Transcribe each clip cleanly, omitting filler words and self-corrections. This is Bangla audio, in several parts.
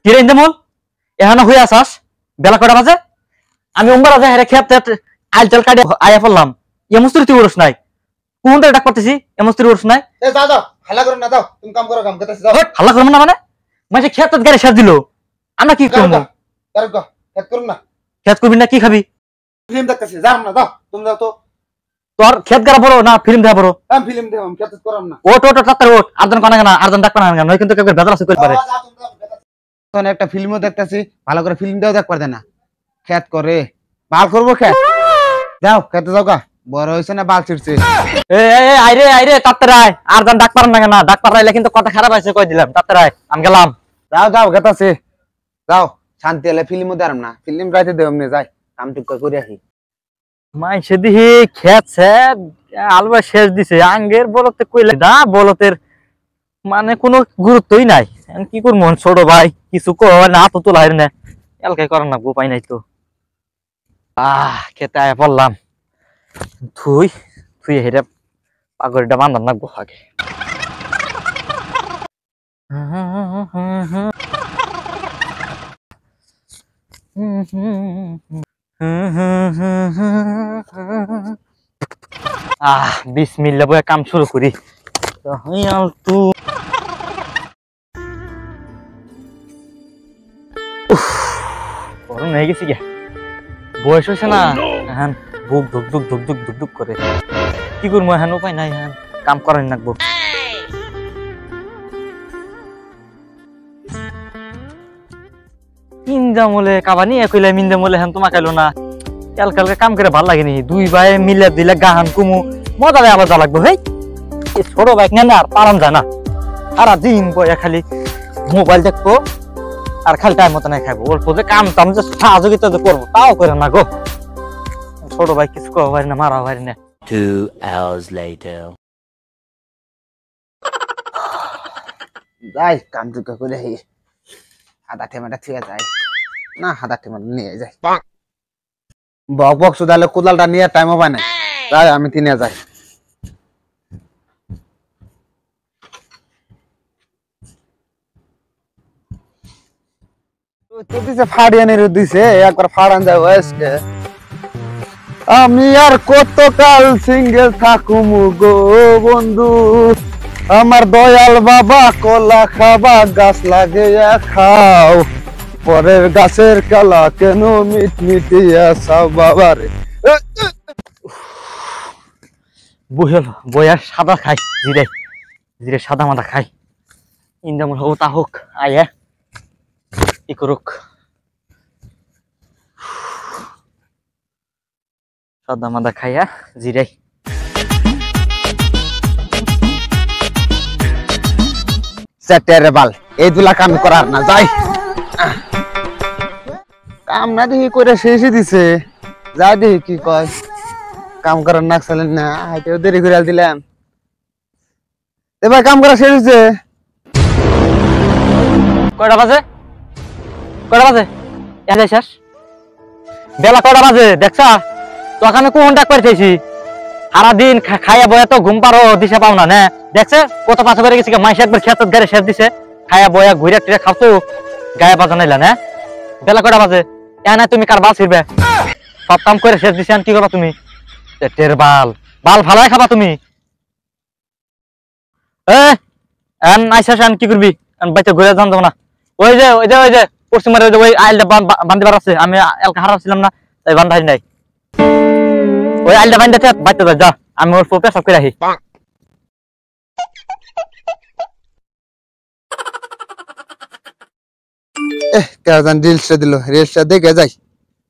কি রে ইন্দমল এখানে হয়ে আসাস বেলা কটা বাজে আমি উম্বার আছে হেরে খেতে আইল চাল কাটে আয়া পড়লাম এমস্ত্রি তুই উড়স নাই কোন তো ডাক করতেছি এমস্ত্রি উড়স নাই এ যাও যাও হাল্লা করো না যাও তুমি কাম করো কাম করতেছ যাও হাল্লা করবো না মানে মানে খেত গাড়ি সার দিল আমরা কি করবো করো গো এক করুন না খেত করবি না কি খাবি ফিল্ম দেখতেছি যাও না যাও তুমি যাও তো তোর খেত গাড়া বড় না ফিল্ম দেখা বড় আমি ফিল্ম দেব আমি খেতে করব না ওট ওট তাড়াতাড়ি ওট আরজন কানা না আরজন ডাক না নয় কিন্তু কেউ বেজাল আছে কইতে পারে তখন একটা ফিল্মও দেখতেছি ভালো করে ফিল্মটাও দেখ পারতে না খেত করে বাল করবো খেত যাও খেতে যাও গা বড় হইছে না বাল ছিড়ছে এ এ আইরে আইরে তাড়াতাড়ি আয় আরজন ডাক পারেন না ডাক পারাইলে কিন্তু কথা খারাপ আছে কই দিলাম তাড়াতাড়ি আয় আমি গেলাম যাও যাও খেতাছে যাও শান্তি হলে ফিল্মও দেরাম না ফিল্ম রাইতে দেব এমনি যাই কাম টুক করে আসি মাই সেদিহি খেতছে আলবা শেষ দিছে আঙ্গের বলতে কইলে না বলতের মানে কোনো গুরুত্বই নাই কি করব ছোট ভাই কিছু কো না তো তোলা না এলকাই করার না উপায় নাই তো খেতে আয়া পড়লাম থুই থুই হেরে পাগড়িটা বান্ধার না গোহাগে বিসমিল্লাহ বলে কাম শুরু করি তু গরম হয়ে গেছি গে বয়স হয়েছে না হ্যাঁ বুক ধুক ধুক ধুক ধুক ধুক ধুক করে কি করবো হ্যাঁ উপায় নাই হ্যাঁ কাম করেন নাকবো ইন্দামলে কাবানি একইলা মিন্দামলে হ্যাঁ তোমাকে এলো না কাল কালকে কাম করে ভাল লাগেনি দুই ভাই মিলে দিলে গাহান কুমু মজা আবার যা লাগবে ভাই এই ছোট বাইক না আর পারাম যায় না সারা দিন বয়া খালি মোবাইল দেখবো আর খালি টাইম মতো নাই খাবো অল্প যে কাম টাম যে সহযোগিতা যে করবো তাও করে না গো ছোট ভাই কিছু কওয়া পারি না মারা পারি না 2 hours later যাই কাম টুক করে আসি হাতা ঠেমাটা থুয়ে যায় না হাতা ঠেমাটা নিয়ে যায় বক বক সুদালে কোদালটা নিয়ে টাইমও পায় না যাই আমি তিনে যাই দিছে একবার ফাড়ান যায় ওয়েসকে আমি আর কতকাল সিঙ্গেল থাকুম গো বন্ধু আমার দয়াল বাবা কলা খাবা গাছ লাগিয়া খাও পরের গাছের কালা কেন মিট মিটিয়া চাও বাবারে বইল বইয়া সাদা খাই জিরে জিরে সাদা মাদা খাই ইন্দামল হোক তা হোক আয় ই করুক সাদা মাদা খাইয়া জিরাই সেটের বাল এই দুলা কাম করার না যাই কাম না দেখি করে শেষই দিছে যা দেখি কি কয় কাম করার না চলেন না হাইতেও দেরি করে দিলাম এবার কাম করা শেষ হয়েছে কয়টা বাজে কয়টা বাজে এনে শেষ বেলা কয়টা বাজে দেখছা তো ওখানে কোন ডাক পাইতেছি সারাদিন খাইয়া বয়া তো ঘুম পারো দিশা পাও না না দেখছে কত পাশে করে গেছি মাইসে একবার খেত গাড়ি শেষ দিছে খাইয়া বয়া ঘুরে টিরে খাওতো গায়ে বাজা নাইলা না বেলা কয়টা বাজে এনে তুমি কার বাল ছিড়বে সব কাম করে শেষ দিছে কি করবা তুমি টের বাল বাল ফালাই খাবা তুমি এন আইসা কি করবি বাইতে ঘুরে যান যাবো না ওই যে ওই যে ওই যে পশ্চিমারে ওই আইলটা বান্ধিবার আছে আমি এলকা হারা ছিলাম না তাই বান্ধাই নাই ওই আইলটা বান্ধাতে বাইতে যা আমি ওর পেশাব করে রাখি কেন রিলসটা দিল রিলসটা দেখে যাই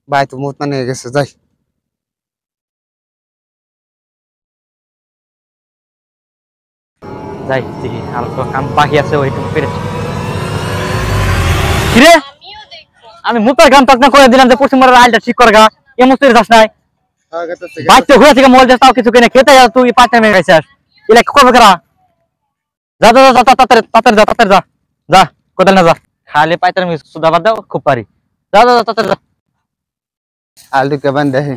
ভাই তো মুত নিয়ে গেছে যাই যাই দেখি আর তো কাম বাকি আছে ওইটুকু পেরেছি কিরে আমি মুতার গান তখন করে দিলাম যে পশ্চিমবঙ্গের আইলটা ঠিক করে গা এমন তুই যাস নাই বাইতে ঘুরে থেকে মোবাইল যাস তাও কিছু কিনে খেতে যা তুই পাঁচ টাইমে গেছিস এলা করবে কারা যা যা যা তাড়াতাড়ি তাড়াতাড়ি যা তাড়াতাড়ি যা যা কোথায় না যা খালি পাইতার আমি সুদা বাদ দাও খুব পারি যা যা যা তাড়াতাড়ি যা আলু কে বান দেখে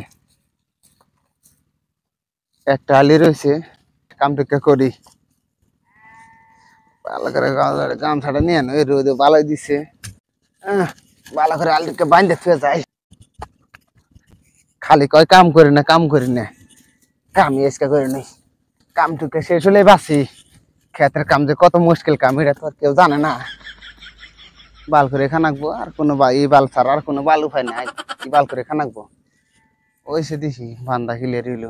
একটা আলি রয়েছে কাম টুকা করি ভালো করে গামছাটা নিয়ে রোদে ভালোই দিছে ভালো করে আলুকে বাইন্ধে থুয়ে যাই খালি কয় কাম করি না কামই আজকে করি নাই কামটুকে শেষ হলে বাসি ক্ষেতের কাম যে কত মুশকিল কাম এটা তো আর কেউ জানে না বাল করে খানাকবো আর কোনো এই বাল ছাড়া আর কোনো বাল উপায় নাই এই বাল করে খানাকবো ওই সে দিছি বান্দা খিলে রইল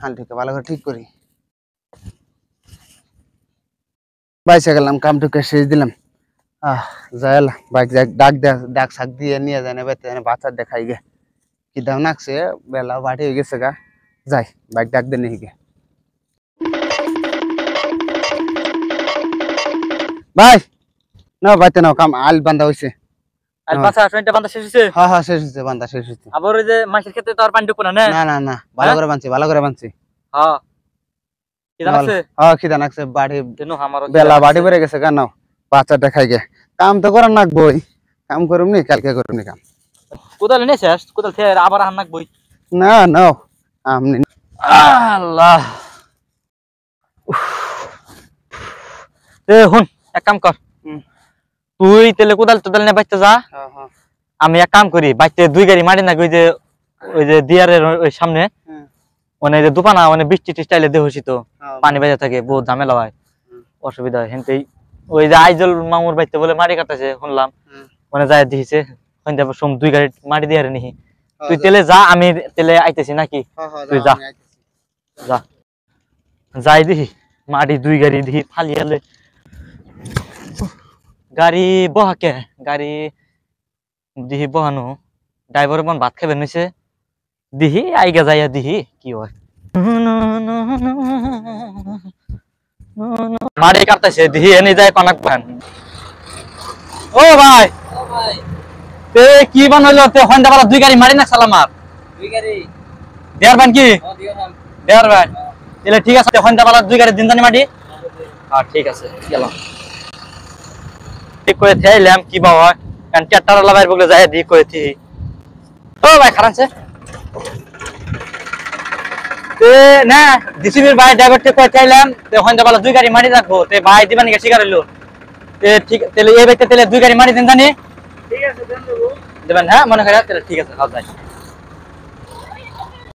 হালটুকে ভালো করে ঠিক করি বাইসে গেলাম কামটুকে শেষ দিলাম যাইলা বাইক ডাক শাক দিয়ে নিয়ে যায় না বেতে বাচ্চার দেখাই গে কি দাম নাকছে বেলা বাড়ি হয়ে গেছে গা যাই বাইক ডাক দিয়ে নিয়ে গে ভাই না বাইতে নাও কাম আল বান্ধা হয়েছে আর বাসা ট্রেনটা বান্ধা শেষ হইছে হ্যাঁ শেষ হয়েছে বান্ধা শেষ হয়েছে আবার ওই যে মাছের ক্ষেত্রে তো আর পানি ঢুকবো না না ভালো করে বানছি হ্যাঁ কি জানাছে খিদা নাকছে বাড়ি কেন আমারও বেলা বাড়ি বেড়ে গেছে গা নাও বাচ্চা দেখাই গে কাম তো করার নাকবই কাম করুম নি কালকে করুম নি কাম কোদাল এনে শেষ কোদাল থেকে আবার হান্নাক বই না নাও আমনি আল্লাহ হুন এক কাম কর তুই তেলে কোদাল নিয়ে বাইতে যা আমি এক কাম করি বাইতে 2 গাড়ি মারি না ওই যে দিয়ারের ওই সামনে মানে যে দুপানা মানে বৃষ্টি স্টাইলে দেহসি তো পানি বেজে থাকে বহুত ঝামেলা হয় অসুবিধা হয় হেনতেই ওই যে আইজল মামুর বাইতে বলে মারি কাটাছে শুনলাম মানে যায় দিছে সন্ধ্যা সোম 2 গাড়ি মারি দিয়ে নিহি তুই তেলে যা আমি তেলে আইতেছি নাকি তুই যা যা যাই দিহি মাটি 2 গাড়ি দিহি ফালিয়ালে গাড়ি বহাকে গাড়ি দিহি বহানো ড্রাইভার বোন ভাত খাবে নিছে দিহি আইগা যাইয়া দিহি কি হয় মারি কাটতেছে দিহি এনে যায় কনাক ভান ও ভাই তে কি বানাইলো তে হন্ডাওয়ালা 2 গাড়ি মারি না সালামার 2 গাড়ি দেয়ার বান কি দেয়ার বান তাহলে ঠিক আছে হন্ডাওয়ালা 2 গাড়ি দিন জানি মাটি হ্যাঁ ঠিক আছে গেলাম ঠিক করে থাইলাম কি বা হয় কারণ ট্রাক্টর লাগাই বলে যায় দি কইতি ও ভাই খারানছে তে না ডিসিবির ভাই ড্রাইভারকে কই চাইলাম তে হন্ডাওয়ালা 2 গাড়ি মারি রাখবো তে ভাই দিবানি কে শিকার হইলো তে ঠিক তাহলে এই বাইতে তাহলে 2 গাড়ি মারি দেন জানি ঠিক আছে দেন দেবো দেবেন হ্যাঁ মনে করে তাহলে ঠিক আছে যাও যাই